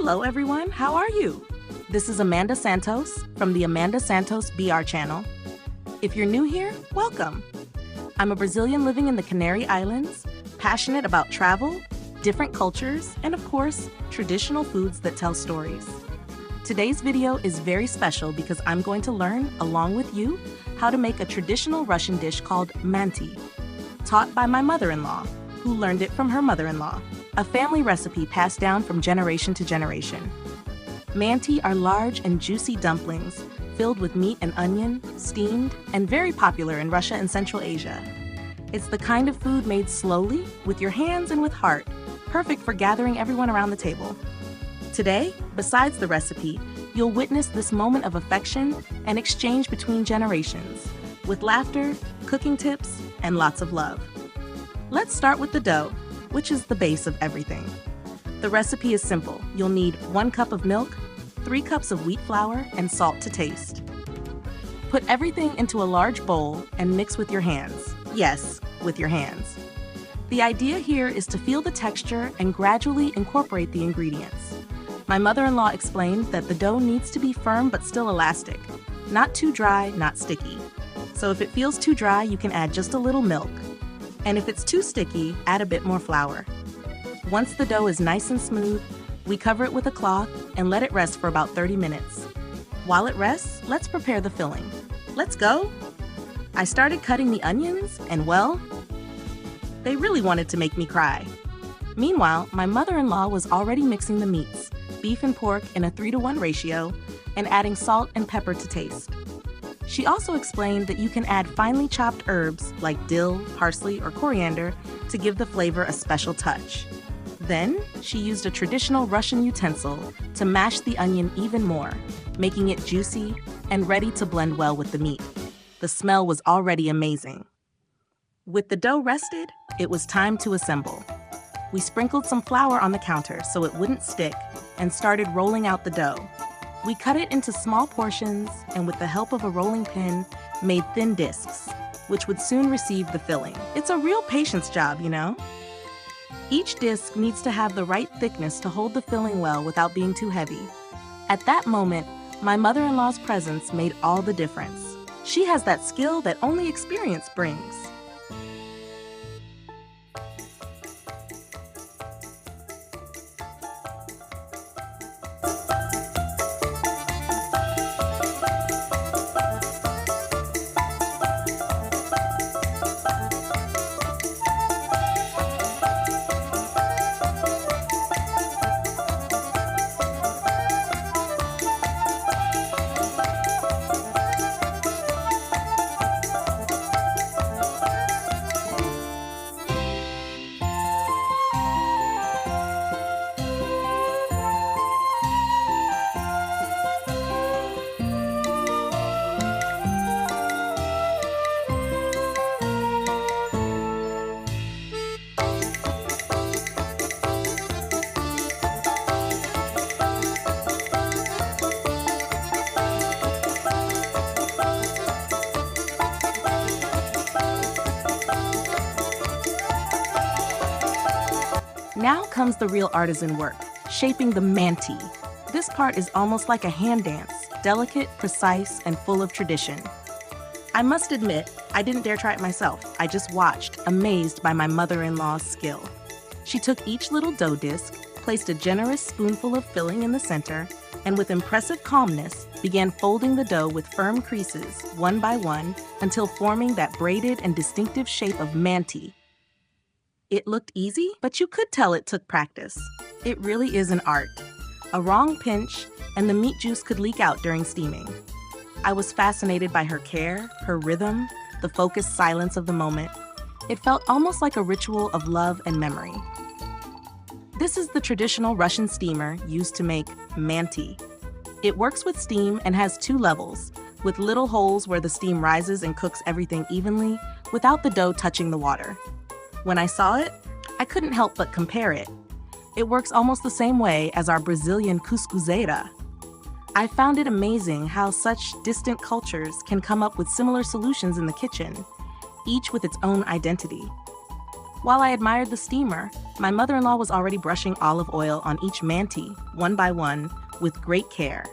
Hello everyone, how are you? This is Amanda Santos from the Amanda Santos BR channel. If you're new here, welcome. I'm a Brazilian living in the Canary Islands, passionate about travel, different cultures, and of course, traditional foods that tell stories. Today's video is very special because I'm going to learn, along with you, how to make a traditional Russian dish called Manty, taught by my mother-in-law, who learned it from her mother-in-law. A family recipe passed down from generation to generation. Manty are large and juicy dumplings filled with meat and onion, steamed, and very popular in Russia and Central Asia. It's the kind of food made slowly, with your hands and with heart, perfect for gathering everyone around the table. Today, besides the recipe, you'll witness this moment of affection and exchange between generations, with laughter, cooking tips, and lots of love. Let's start with the dough, which is the base of everything. The recipe is simple. You'll need 1 cup of milk, 3 cups of wheat flour, and salt to taste. Put everything into a large bowl and mix with your hands. Yes, with your hands. The idea here is to feel the texture and gradually incorporate the ingredients. My mother-in-law explained that the dough needs to be firm but still elastic, not too dry, not sticky. So if it feels too dry, you can add just a little milk. And if it's too sticky, add a bit more flour. Once the dough is nice and smooth, we cover it with a cloth and let it rest for about 30 minutes. While it rests, let's prepare the filling. Let's go! I started cutting the onions, and well, they really wanted to make me cry. Meanwhile, my mother-in-law was already mixing the meats, beef and pork in a 3-to-1 ratio, and adding salt and pepper to taste. She also explained that you can add finely chopped herbs like dill, parsley, or coriander to give the flavor a special touch. Then, she used a traditional Russian utensil to mash the onion even more, making it juicy and ready to blend well with the meat. The smell was already amazing. With the dough rested, it was time to assemble. We sprinkled some flour on the counter so it wouldn't stick and started rolling out the dough. We cut it into small portions and with the help of a rolling pin, made thin discs, which would soon receive the filling. It's a real patience job, you know? Each disc needs to have the right thickness to hold the filling well without being too heavy. At that moment, my mother-in-law's presence made all the difference. She has that skill that only experience brings. Now comes the real artisan work, shaping the manty. This part is almost like a hand dance, delicate, precise, and full of tradition. I must admit, I didn't dare try it myself. I just watched, amazed by my mother-in-law's skill. She took each little dough disc, placed a generous spoonful of filling in the center, and with impressive calmness, began folding the dough with firm creases, one by one, until forming that braided and distinctive shape of manty. It looked easy, but you could tell it took practice. It really is an art. A wrong pinch, and the meat juice could leak out during steaming. I was fascinated by her care, her rhythm, the focused silence of the moment. It felt almost like a ritual of love and memory. This is the traditional Russian steamer used to make manty. It works with steam and has 2 levels, with little holes where the steam rises and cooks everything evenly without the dough touching the water. When I saw it, I couldn't help but compare it. It works almost the same way as our Brazilian cuscuzeira. I found it amazing how such distant cultures can come up with similar solutions in the kitchen, each with its own identity. While I admired the steamer, my mother-in-law was already brushing olive oil on each manty, one by one, with great care.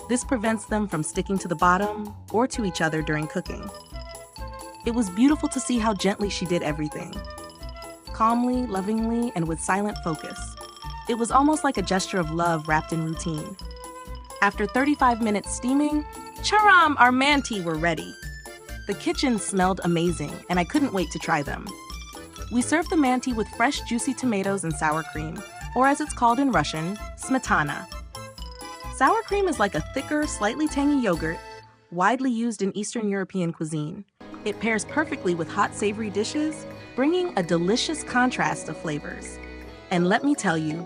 This prevents them from sticking to the bottom or to each other during cooking. It was beautiful to see how gently she did everything. Calmly, lovingly, and with silent focus. It was almost like a gesture of love wrapped in routine. After 35 minutes steaming, charam, our manty were ready. The kitchen smelled amazing, and I couldn't wait to try them. We served the manty with fresh, juicy tomatoes and sour cream, or as it's called in Russian, smetana. Sour cream is like a thicker, slightly tangy yogurt, widely used in Eastern European cuisine. It pairs perfectly with hot, savory dishes, bringing a delicious contrast of flavors. And let me tell you,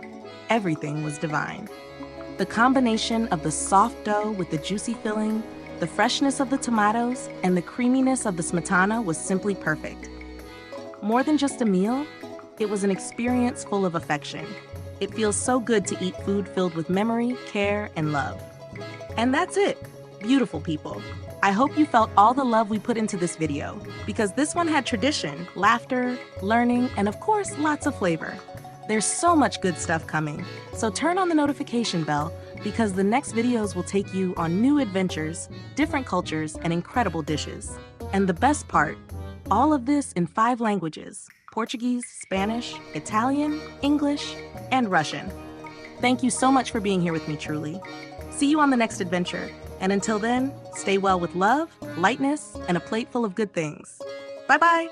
everything was divine. The combination of the soft dough with the juicy filling, the freshness of the tomatoes, and the creaminess of the smetana was simply perfect. More than just a meal, it was an experience full of affection. It feels so good to eat food filled with memory, care, and love. And that's it, beautiful people. I hope you felt all the love we put into this video, because this one had tradition, laughter, learning, and of course, lots of flavor. There's so much good stuff coming, so turn on the notification bell because the next videos will take you on new adventures, different cultures, and incredible dishes. And the best part, all of this in 5 languages: Portuguese, Spanish, Italian, English, and Russian. Thank you so much for being here with me, truly. See you on the next adventure. And until then, stay well with love, lightness, and a plate full of good things. Bye-bye.